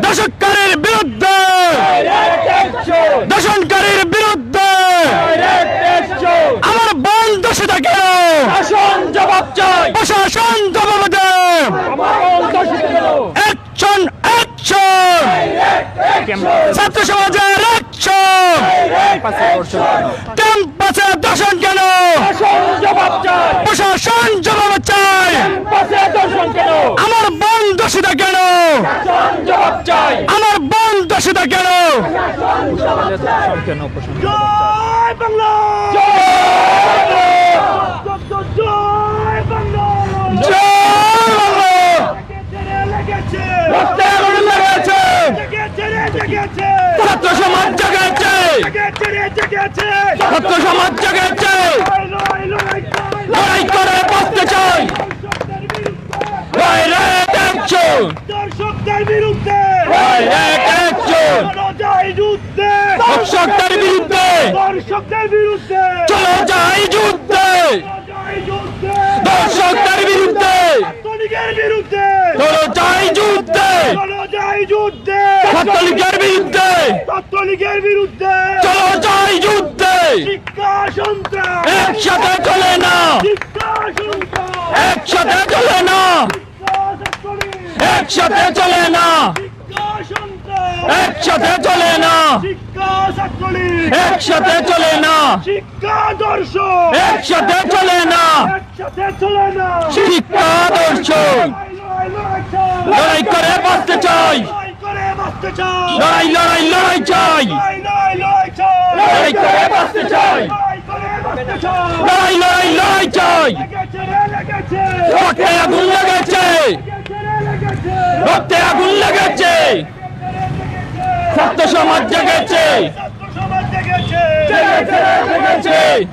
দর্শককারীর বিরুদ্ধে দর্শনকারীর বিরুদ্ধে আমার বোন দোষিত কেন জবাব চাই প্রশাসন জবাব দেয় অ্যাকশন অ্যাকশন ছাত্র সমাজের অ্যাকশন ক্যাম্পাসে দর্শন কেন প্রশাসন জবাব চাই আমার বোন দোষিত কেন আমার বোন দোষিত কেন জয় বাংলা জয় বাংলা ছাত্র সমাজ জেগেছে ছাত্র সমাজ জেগেছে লড়াই করে বাঁচতে চাই ডাইরেক্ট অ্যাকশন দর্শকদের বিরুদ্ধে ডাইরেক্ট অ্যাকশন যুদ্ধে দর্শকদের বিরুদ্ধে দর্শকদের বিরুদ্ধে চলো যাই যুদ্ধে দর্শকদের বিরুদ্ধে ছাত্রলীগের বিরুদ্ধে চলো যাই যুদ্ধে চলো যাই যুদ্ধে ছাত্রলীগের বিরুদ্ধে ছাত্রলীগের বিরুদ্ধে চলো যাই যুদ্ধে শিক্ষা সন্ত্রাস একসাথে চলে না শিক্ষা সন্ত্রাস একসাথে চলে না একসাথে চলে না শিক্ষা সন্ত্রাস একসাথে চলে না শিক্ষা ছাত্রলীগ একসাথে চলে না শিক্ষা দর্শক একসাথে চলে না একসাথে চলে না শিক্ষা দর্শন লড়াই করে বাঁচতে চাই লড়াই করে বাঁচতে চাই লড়াই লড়াই লড়াই চাই লড়াই চাই লড়াই করে বাঁচতে চাই লড়াই করে বাঁচতে চাই লড়াই লড়াই লড়াই চাই লেগেছে রে লেগেছে রক্তে আগুন লেগেছে লেগেছে রক্তে আগুন লেগেছে ছাত্র সমাজ জেগেছে ছাত্র সমাজ জেগেছে জেগেছে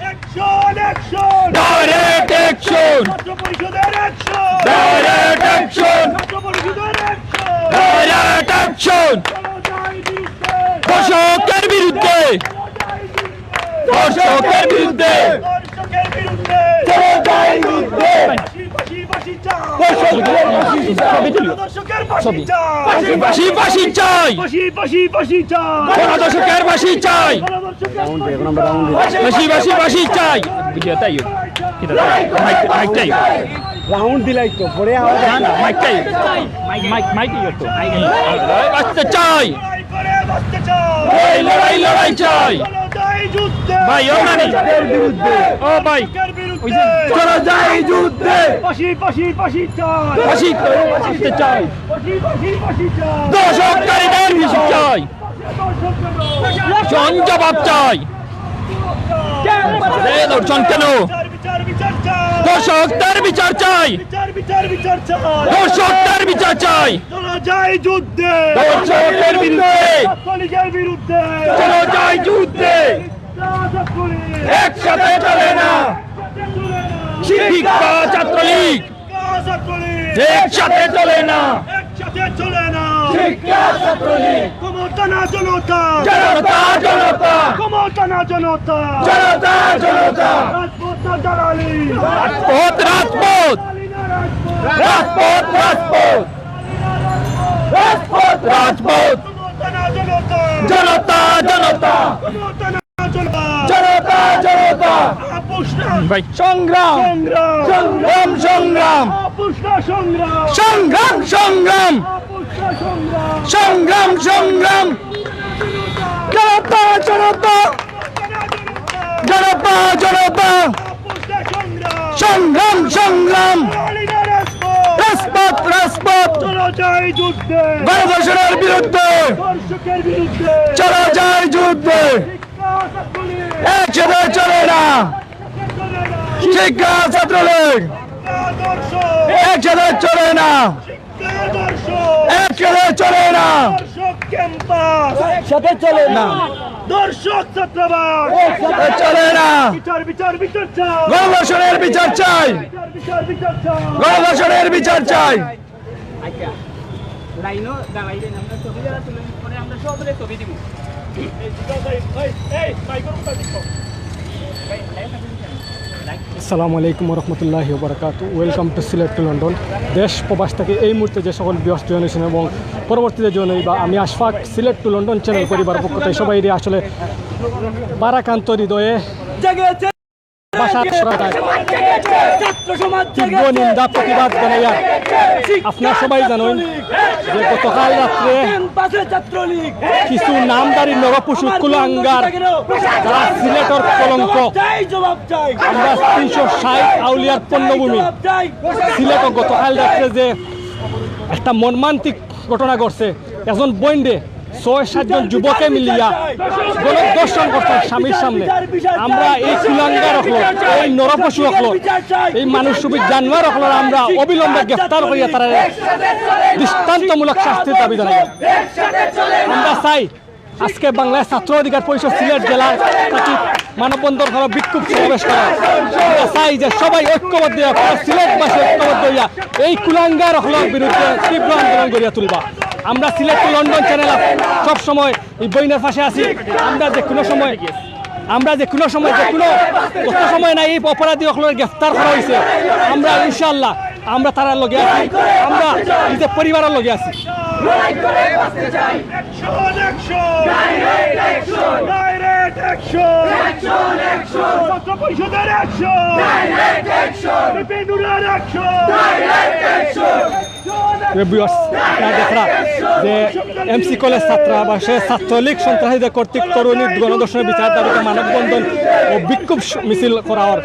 অ্যাকশন অ্যাকশন ডাইরেক্ট অ্যাকশন ছাত্র পরিষদের অ্যাকশন ডাইরেক্ট অ্যাকশন ছাত্র পরিষদের অ্যাকশন ডাইরেক্ট অ্যাকশন চলো যাই যুদ্ধে দর্শকের বিরুদ্ধে দর্শকের বিরুদ্ধে দর্শকের বিরুদ্ধে চলো যাই যুদ্ধে ফাঁসি ফাঁসি চাই দর্শকের ফাঁসি চাই ফাঁসি ফাঁসি চাই ফাঁসি চাই দর্শকের ফাঁসি চাই ফাঁসি ফাঁসি ফাঁসি চাই মাইকটাই রাউন্ড দিলাই তো পরে আওয়াজ না না মাইকটাই মাইকই তো বাঁচতে চাই লড়াই করে বাঁচতে চাই লড়াই লড়াই চাই চলো যাই যুদ্ধে ভাই ও নানি বিরুদ্ধে ও ভাই দর্শকের বিরুদ্ধে চলো যাই যুদ্ধে ফাঁসি চাই ফাঁসি করে বাঁচতে চাই ফাঁসি চাই দর্শককারীদের ফাঁসি চাই জন জবাব চাই দর্শন কেন বিচার বিচার চাই দর্শকদের বিচার চাই বিচার চাই দর্শকদের বিচার চাই চলো যাই যুদ্ধে দর্শকের বিরুদ্ধে ছাত্রলীগের বিরুদ্ধে চলো যাই যুদ্ধে ছাত্রলীগ একসাথে চলে না শিক্ষা ছাত্রলীগ ছাত্রলীগ একসাথে চলে না একসাথে চলে না শিক্ষা ছাত্রলীগ ক্ষমতা না জনতা জনতা জনতা ক্ষমতা না জনতা জনতা জনতা রাজপথ না দালালি রাজপথ রাজপথ দালালি না রাজপথ রাজপথ রাজপথ রাজপথ রাজপথ ক্ষমতা না জনতা জনতা জনতা ক্ষমতা না জনতা জনতা জনতা আপোষ না ভাই সংগ্রাম সংগ্রাম সংগ্রাম সংগ্রাম আপোষ না সংগ্রাম সংগ্রাম সংগ্রাম আপোষ না সংগ্রাম সংগ্রাম সংগ্রাম জনতা জনতা জনতা জনতা আপোষ না সংগ্রাম সংগ্রাম সংগ্রাম দালালি না রাজপথ রাজপথ রাজপথ চলো যাই যুদ্ধে গণধর্ষণের বিরুদ্ধে দর্শকের বিরুদ্ধে চলো যাই যুদ্ধে শিক্ষা ছাত্রলীগ একসাথে চলে না চলে না শিক্ষা ছাত্রলীগ শিক্ষা দর্শক একসাথে চলে না শিক্ষা দর্শক একসাথে চলে না দর্শক ক্যাম্পাস সাথে চলে না দর্শক ছাত্রাবাস একসাথে চলে না বিচার বিচার বিচার চাই গণধর্ষণের বিচার চাই বিচার বিচার বিচার চাই গণধর্ষণের বিচার চাই লাইনো দাঁড়াইলেন আমরা ছবি যারা তুলেন পরে আমরা সবাই ছবি দিব এই মাইক্রোফোনটা দিও আসসালামু আলাইকুম রহমতুল্লাহি ওবরাকাতু। Welcome to Sylhet to London. দেশ প্রবাস থেকে এই মুহূর্তে যে সকল বিয়স জয়েনেছেন এবং পরবর্তীতে জয়েন বা আমি Ashfaq Sylhet to London channel পরিবার পক্ষ থেকে সবাই আসলে বারাকান্ত হৃদয়ে নিন্দা প্রতিবাদ জানাইয়া আপনার সবাই জানেন যে গতকাল রাত্রে কিছু নামদারি নরপশু কুলাঙ্গার যারা সিলেটের কলঙ্ক, আমরা 360 আউলিয়ার পণ্যভূমি সিলেটও গতকাল রাত্রে যে একটা মর্মান্তিক ঘটনা ঘটছে। একজন বইন্ডে 6-7 জন যুবকে মিলিয়া গণদর্শন করছেন স্বামীর সামনে। আমরা এই কুলাঙ্গার হল, এই নরপশু হল, এই মানুষ ছবি জানোয়ার হল আমরা অবিলম্বে গ্রেফতার করিয়া তারা দৃষ্টান্তমূলক শাস্তির দাবি জানাই। আমরা চাই আজকে বাংলাদেশ ছাত্র অধিকার পরিষদ সিলেট জেলার মানববন্ধন করা, বিক্ষোভ সমাবেশ করা। আমরা চাই যে সবাই ঐক্যবদ্ধ হইয়া, সিলেটবাসী ঐক্যবদ্ধ হইয়া এই কুলাঙ্গার হলের বিরুদ্ধে তীব্র আন্দোলন গড়িয়া তুলবা। আমরা সিলেট টু লন্ডন চ্যানেল সব সময় এই বইনের পাশে আছি। আমরা যে কোনো সময় যে কোনো কত সময় নাই এই অপরাধী সকলের গ্রেফতার করা হয়েছে। আমরা ইনশাআল্লাহ আমরা তারা লগে আছি, আমরা নিজের পরিবারের লগে আছি। যে এমসি কলেজ ছাত্রা বা সে ছাত্রলীগ সন্ত্রাসীদের কর্তৃক তরুণী গণদর্শনের বিচার দাবিতে মানববন্ধন ও বিক্ষোভ মিছিল করার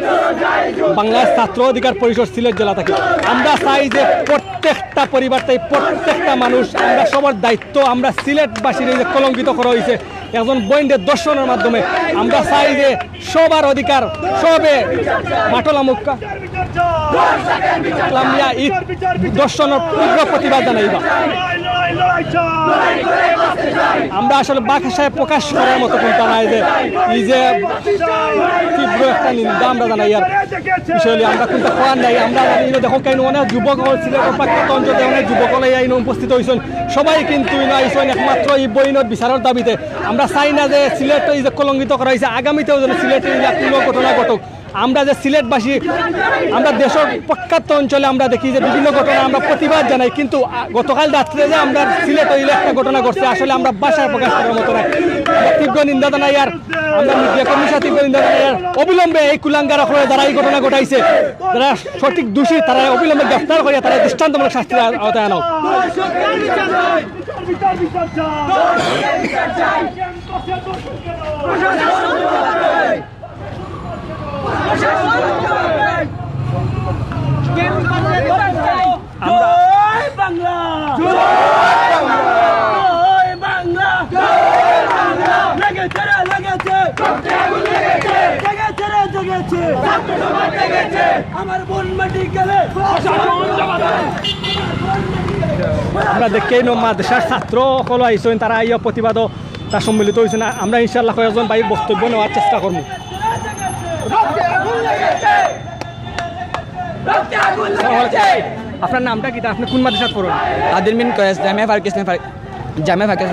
বাংলাদেশ ছাত্র অধিকার পরিষদ সিলেট জেলা থেকে আমরা চাই যে প্রত্যেকটা পরিবার থেকে প্রত্যেকটা মানুষ, আমরা সবার দায়িত্ব, আমরা সিলেটবাসীর এই যে কলঙ্কিত করা হয়েছে একজন বইন্ডের দর্শনের মাধ্যমে, আমরা চাই যে সবার অধিকার সবে মাটলা মুক্কা দর্শনের তীব্র প্রতিবাদ জানাইবা। আমরা আসলে বাসায় প্রকাশ করার মতো কোনটা নাই যে এই যে তীব্র একটা নিন্দা আমরা জানাই। আর বিষয় আমরা কোনটা খোয়ার নাই। আমরা দেখো কেন অনেক যুবক সিলেটের প্রাকৃত অঞ্চলে অনেক যুবক আইন উপস্থিত হয়েছেন, সবাই কিন্তু আইসেন একমাত্র এই বইনের বিচারের দাবিতে। আমরা চাই না যে সিলেট এই যে কলঙ্কিত করা হয়েছে আগামীতেও যেন সিলেটে কোনো ঘটনা ঘটুক। আমরা যে সিলেটবাসী, আমরা দেশের প্রখ্যাত অঞ্চলে আমরা দেখি যে বিভিন্ন ঘটনা আমরা প্রতিবাদ জানাই, কিন্তু গতকাল রাত্রে যে আমরা সিলেট হইলে একটা ঘটনা ঘটছে আসলে আমরা বাসায় প্রকাশ করার মতো নাই। তীব্র নিন্দা জানাই। আর আমরা মিডিয়া কর্মীর সাথে তীব্র নিন্দা জানাই। আর অবিলম্বে এই কুলাঙ্গার হয়ে যারা এই ঘটনা ঘটাইছে, যারা সঠিক দোষী, তারা অবিলম্বে গ্রেফতার করিয়া তারা দৃষ্টান্তমূলক শাস্তির আওতায় আনো। আমরা দেখেই মাদ্রাসার ছাত্র সকল আইসেন, তারা আইয়া প্রতিবাদ তার সম্মিলিত হয়েছে না। আমরা ইনশাআল্লাহ কয়েকজন ভাই বক্তব্য নেওয়ার চেষ্টা করব। আপনার নামটা কি? আপনি কোন মাদ্রাসাত পড়েন? আদিল মিন কয়েস জামিয়া ফারকিস জামিয়া ফারকিস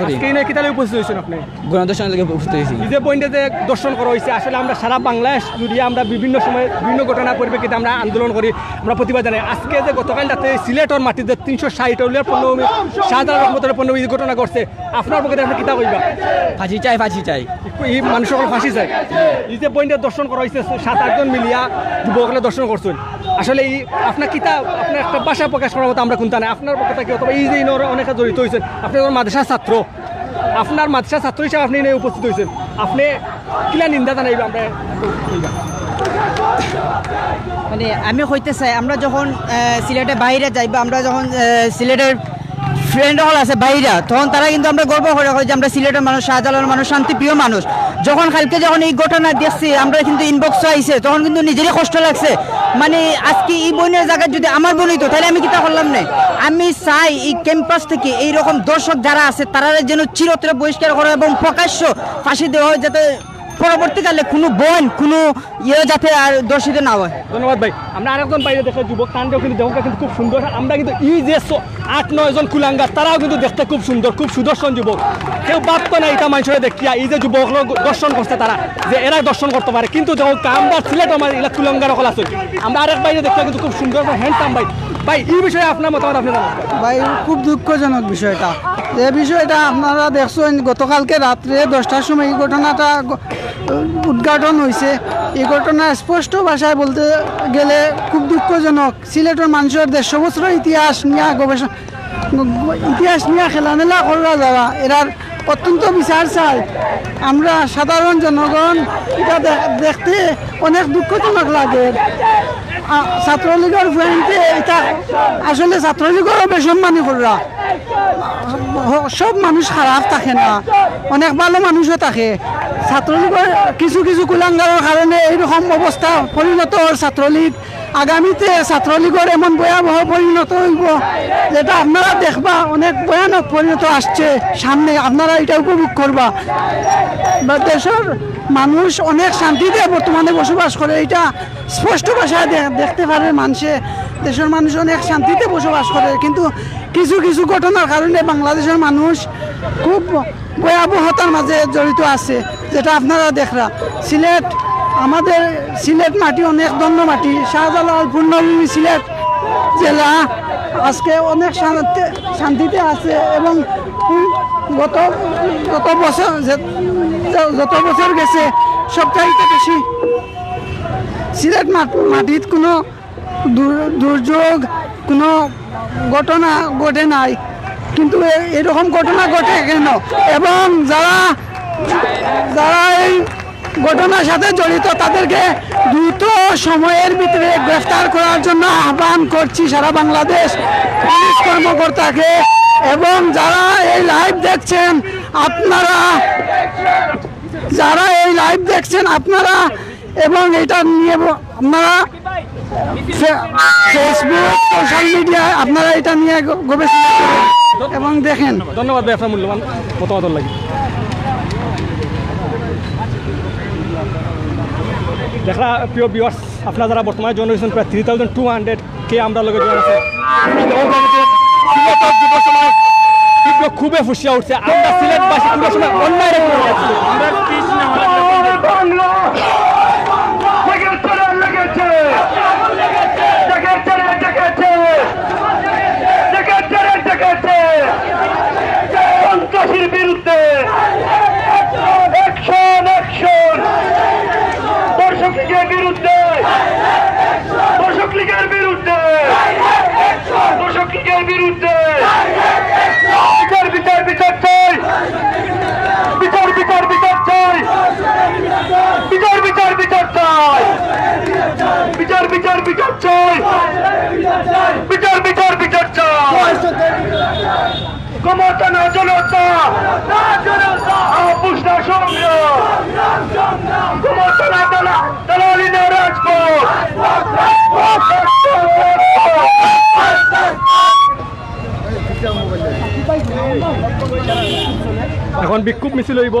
কিতালে উপস্থিত হয়েছেন আপনি? গণদর্শনের লাগে উপস্থিত হয়েছি। যে পয়েন্টে যে দর্শন করা হয়েছে আসলে আমরা সারা বাংলাদেশ জুড়ে আমরা বিভিন্ন সময় বিভিন্ন ঘটনা পরিপ্রেক্ষিতে আমরা আন্দোলন করি, আমরা প্রতিবাদ জানাই। আজকে যে গতকাল রাতে সিলেটের মাটিতে 360 আউলিয়ার পণ্যভূমি শাহজালাল রহমতের পণ্যভূমি ঘটনা ঘটছে, আপনার পক্ষে আপনি কিতা কইবা? ফাঁসি চাই এই মানুষ সকল ফাঁসি চাই। এই যে পয়েন্টে দর্শন করা হয়েছে 7-8 জন মিলিয়া যুবকলে দর্শন করছেন, আসলে এই আপনার কিতা আপনার একটা ভাষা প্রকাশ করার মতো আমরা কোনটা নাই। আপনার পক্ষ থেকে অথবা এই যে অনেকে জড়িত হয়েছেন, আপনি মাদ্রাসা ছাত্র, আপনার মাদ্রাসা ছাত্র হিসাবে আপনি উপস্থিত হয়েছেন, আপনি কিলা নিন্দা জানাইবা? আমরা মানে আমি হইতে চাই আমরা যখন সিলেটে বাইরে যাইবা, আমরা যখন সিলেটের ফ্রেন্ড হল আছে বাইরা, তখন তারা কিন্তু আমরা গর্ব করে যে আমরা সিলেটের মানুষ, শাহজালালের মানুষ, শান্তিপ্রিয় মানুষ। যখন কালকে যখন এই ঘটনা দেখছি আমরা কিন্তু ইনবক্স আইছে, তখন কিন্তু নিজেরই কষ্ট লাগছে। মানে আজকে এই বোনের জায়গায় যদি আমার বোন হইতো তাহলে আমি কিতা করলাম না। আমি চাই এই ক্যাম্পাস থেকে এইরকম দর্শক যারা আছে তারা যেন চিরতরে বহিষ্কার করা এবং প্রকাশ্য ফাঁসি দেওয়া হয়, যাতে পরবর্তীকালে কোনো বোন কোনো যাতে আর দর্শিত না হয়। ধন্যবাদ ভাই। আমরা আরেকজন বাইরে দেখে যুবক তানটাও কিন্তু দেহটা কিন্তু খুব সুন্দর। আমরা কিন্তু এই যে 8-9 জন কুলাঙ্গার তারাও কিন্তু দেখতে খুব সুন্দর, খুব সুদর্শন যুবক। কেউ বাদ তো না এটা মানুষের দেখিয়া এই যে যুবক দর্শন করছে তারা যে এরা দর্শন করতে পারে, কিন্তু যখন আমরা সিলেট আমার এলাকা কুলাঙ্গার সকল আছে আমরা আরেক বাইরে দেখতে কিন্তু খুব সুন্দর হ্যান্ডসাম ভাই। ভাই এই বিষয়ে আপনার মতামত আপনি জানান। ভাই খুব দুঃখজনক বিষয়টা, এই বিষয়টা আপনারা দেখছেন গতকালকে রাত্রে 10টার সময় এই ঘটনাটা উদ্ঘাটন হয়েছে। এই ঘটনা স্পষ্ট ভাষায় বলতে গেলে খুব দুঃখজনক। সিলেটের মানুষের 150 বছরের ইতিহাস নিয়ে গবেষণা ইতিহাস নিয়ে খেলামেলা করা যাওয়া এরার অত্যন্ত বিচার চাই। আমরা সাধারণ জনগণ এটা দেখতে অনেক দুঃখজনক লাগে। ছাত্রলীগের ফ্রেন্ডে এটা আসলে ছাত্রলীগেরও বেসম্মানি করা। সব মানুষ খারাপ থাকে না, অনেক ভালো মানুষও থাকে। ছাত্রলীগের কিছু কিছু কুলাঙ্গারের কারণে এইরকম অবস্থা পরিণত ছাত্রলীগ। আগামীতে ছাত্রলীগের এমন ভয়াবহ পরিণত হইব যেটা আপনারা দেখবা, অনেক ভয়ানক পরিণত আসছে সামনে, আপনারা এটা উপভোগ করবা। দেশের মানুষ অনেক শান্তিতে বর্তমানে বসবাস করে, এটা স্পষ্ট ভাষায় দেখতে পারে মানুষে। দেশের মানুষ অনেক শান্তিতে বসবাস করে, কিন্তু কিছু কিছু ঘটনার কারণে বাংলাদেশের মানুষ খুব ভয়াবহতার মাঝে জড়িত আছে, যেটা আপনারা দেখরা। সিলেট আমাদের সিলেট মাটি অনেক ধন্য মাটি, শাহজালাল পূর্ণভূমি সিলেট জেলা আজকে অনেক শান্তিতে আছে। এবং গত বছর যত বছর গেছে সবচাইতে বেশি সিলেট মাটিত কোনো দুর্যোগ কোনো ঘটনা ঘটে নাই, কিন্তু এরকম ঘটনা ঘটে কেন? এবং যারা এই ঘটনার সাথে জড়িত তাদেরকে দ্রুত সময়ের ভিতরে গ্রেফতার করার জন্য আহ্বান করছি সারা বাংলাদেশ পুলিশ কর্মকর্তাকে। এবং যারা এই লাইভ দেখছেন আপনারা এবং এটা নিয়ে আপনারা ফেসবুক সোশ্যাল মিডিয়ায় আপনারা এটা নিয়ে গবেষণা করেন এবং দেখেন। ধন্যবাদ ভাই আপনার মূল্যবান মতামত লাগে। দেখা প্রিয় ভিউয়ার্স, আপনারা যারা বর্তমানে জয়েন হয়েছেন প্রায় 3200 আমরা লগে জয়েন আছে। খুবই ফুসিয়া উঠছে। আমরা সিলেটবাসী পুরো সময় অন্যায় সন্ত্রাসীর বিরুদ্ধে অ্যাকশন অ্যাকশন, দর্শক লীগের বিরুদ্ধে, দর্শক লীগের বিরুদ্ধে, দর্শক লীগের বিরুদ্ধে বিচার বিচার বিচার চাই, বিচার বিচার বিচার চাই, বিচার বিচার বিচার চাই, বিচার বিচার বিচার চাই, বিচার বিচার বিচার চাই। ক্ষমতা না জনতা, আপুষ না সংগ্রাম, ক্ষমতা না দালালি না রাজপথ। এখন বিক্ষোভ মিছিল হইব।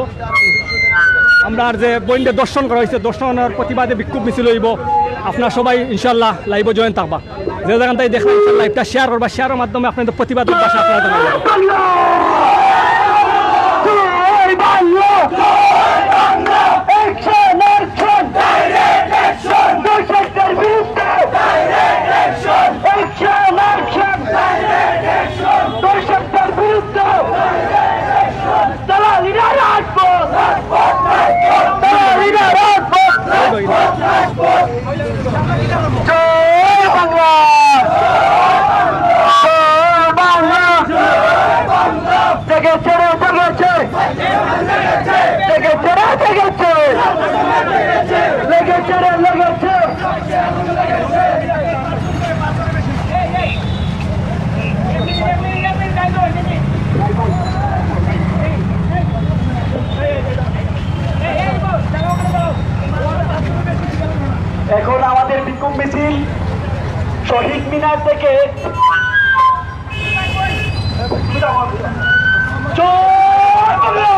আমরা আর যে বইনদের দর্শন করা হয়েছে, দর্শনের প্রতিবাদে বিক্ষোভ মিছিল হইব। আপনার সবাই ইনশাল্লাহ লাইভে জয়েন থাকবা। যে জায়গান তাই দেখলাম লাইভটা শেয়ার করবা, শেয়ারের মাধ্যমে আপনাদের প্রতিবাদের ভাষা আপনারা জানাবেন। এখন আমাদের বিক্ষোভ মিছিল শহীদ মিনার থেকে জয় বাংলা।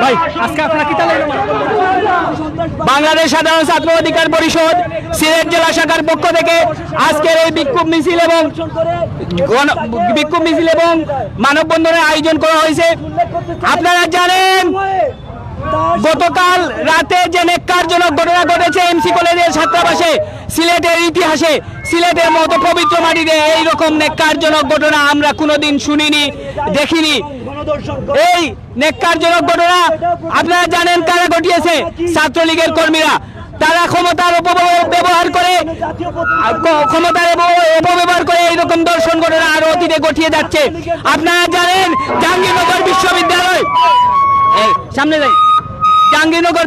ভাই আজকে আপনারা কি তাহলে বাংলাদেশ সাধারণ ছাত্র অধিকার পরিষদ সিলেট জেলা শাখার পক্ষ থেকে আজকের এই বিক্ষোভ মিছিল এবং মানববন্ধনের আয়োজন করা হয়েছে। আপনারা জানেন গতকাল রাতে যে নেক্কারজনক ঘটনা ঘটেছে এমসি কলেজের ছাত্রাবাসে, সিলেটের ইতিহাসে সিলেটের মতো পবিত্র মাটিতে এইরকম নেক্কারজনক ঘটনা আমরা কোনোদিন শুনিনি, দেখিনি। এই নেক্কারজনক ঘটনা আপনারা জানেন কারা ঘটিয়েছে? ছাত্রলীগের কর্মীরা। তারা ক্ষমতার অপব্যবহার করে এইরকম দর্শন ঘটনা আরো অতীতে ঘটিয়ে যাচ্ছে। আপনারা জানেন জাহাঙ্গীরনগর বিশ্ববিদ্যালয়, সামনে যাই, জাহাঙ্গীরনগর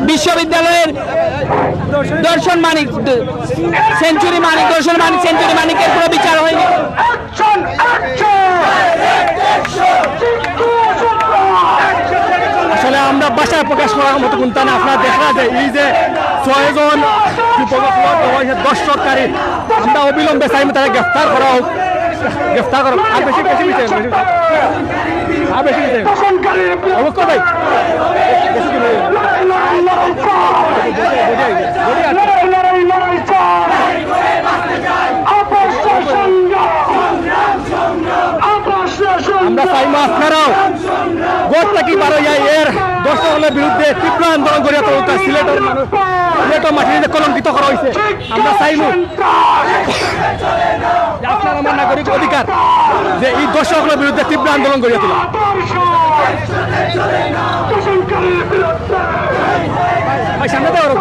বিশ্ববিদ্যালয়ের দর্শন মানিক সেঞ্চুরি মানিকের কোনো বিচার হয়নি। আসলে আমরা বাসায় প্রকাশ করার মতো কোনটা না। আপনারা দেখা যায় এই যে 6 জন দর্শককারী, আমরা অবিলম্বে চাইব তারা গ্রেফতার করা হোক, আর বেশি অবশ্য ভাই আমরা চাইব আপনারাও গোটা কি পারো এর দর্শকের বিরুদ্ধে তীব্র আন্দোলন করিয়া তোলা। সিলেটের মানুষ, সিলেটের মাটিতে কলঙ্কিত করা হয়েছে। আমরা চাইব আপনার আমার নাগরিক অধিকার যে এই দর্শকের বিরুদ্ধে তীব্র আন্দোলন করিয়া তোলা। ভাই সামনে দেওয়ার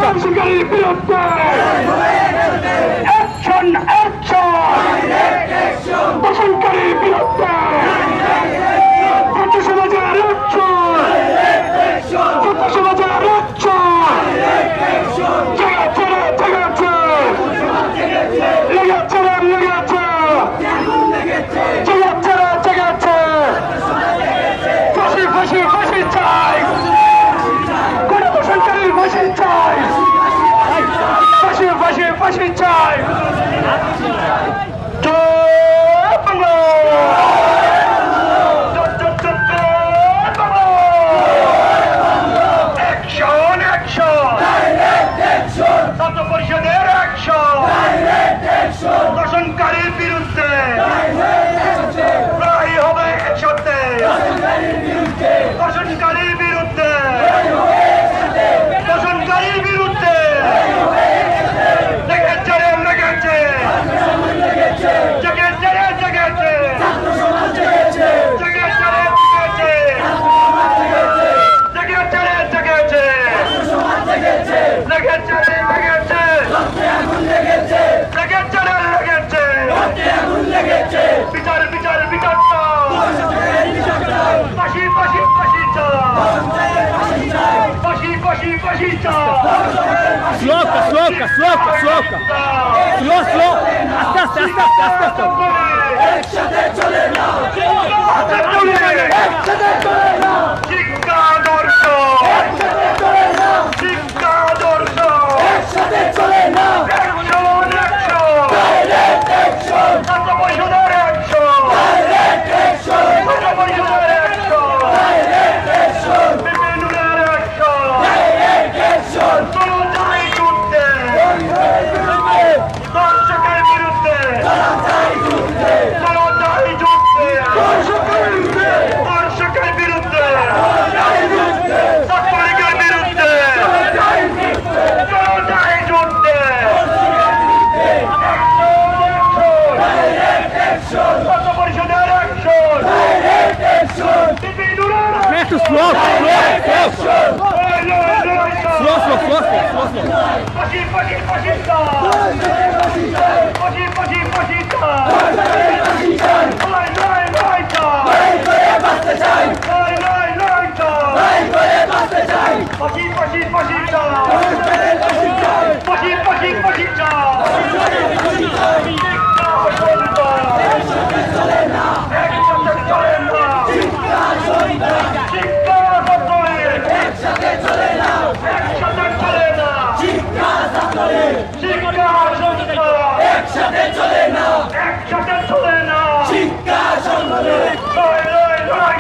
লড়াই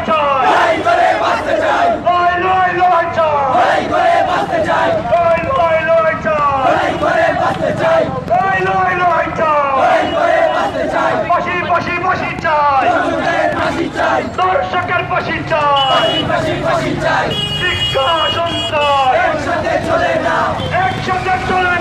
চাই ফাঁসি চাই শিক্ষা সন্তান একসাথে চলে না অ্যাকশন চলো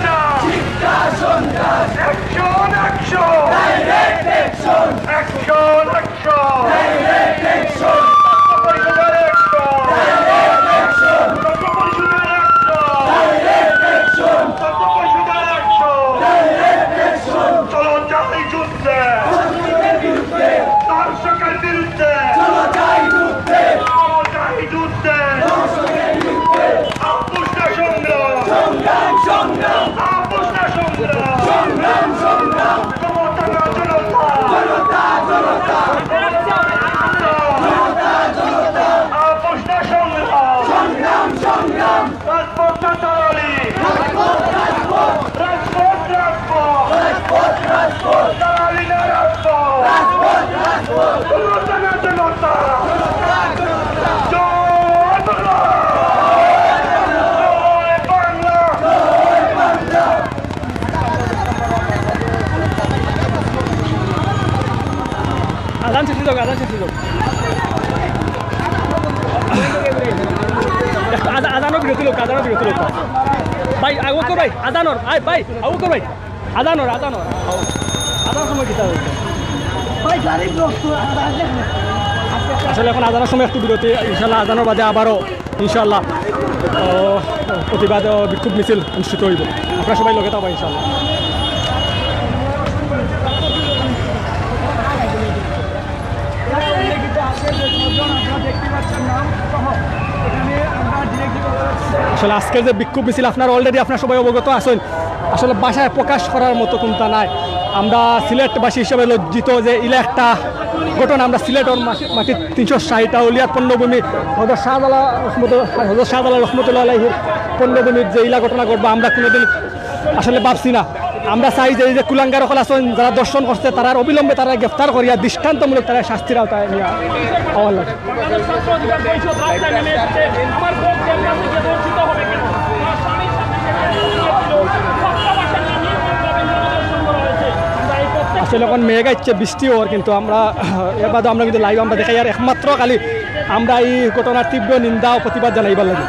যাই যুদ্ধে দর্শকের বিরুদ্ধে চলো যাই যুদ্ধে আপোষ না সংগ্রাম আপোষ না সংগ্রাম ক্ষমতা না জনতা আপোষ না সংগ্রাম রাজপথ না দালালি রাজপথ দালালি না রাজপথ ক্ষমতা না জনতা জয় বাংলা জয় বাংলা আজান শেষ হোক আজানোর বিরতি লোক ভাই আগো কর ভাই আজানোর ভাই আগো কর ভাই আজানোর আজান সময় কিতা হয়েছে আসলে এখন আজানোর সময় একটু বিরতি ইনশাল্লাহ আজানোর বাদে আবারও ইনশাল্লাহ প্রতিবাদ বিক্ষোভ মিছিল অনুষ্ঠিত হইব আপনারা সবাই লগে থাকবা ইনশাল্লাহ আসলে আজকের যে বিক্ষোভ মিছিল আপনারা অলরেডি আপনার সবাই অবগত আছেন আসলে ভাষায় প্রকাশ করার মতো কোনটা নাই আমরা সিলেটবাসী হিসেবে লজ্জিত যে ইলে একটা ঘটনা আমরা সিলেটের মাটির 360টা উলিয়ার পণ্যভূমি হজরত শাহজালাল রহমতুল্লাহ আলাইহির পণ্যভূমির যে ইলা ঘটনা ঘটবো আমরা কোনোদিন আসলে ভাবছি না আমরা চাই যে এই যে কুলাঙ্গার সকল আছেন যারা দর্শন করছে তারা অবিলম্বে তারা গ্রেফতার করিয়া দৃষ্টান্তমূলক তারা শাস্তির আওতায় নিয়ে হওয়ার লাগে আসলে এখন মেঘ আসছে বৃষ্টি হওয়ার কিন্তু আমরা এর বাদে আমরা কিন্তু লাইভ আমরা দেখাই আর একমাত্র খালি আমরা এই ঘটনার তীব্র নিন্দা ও প্রতিবাদ জানাইবার লাগে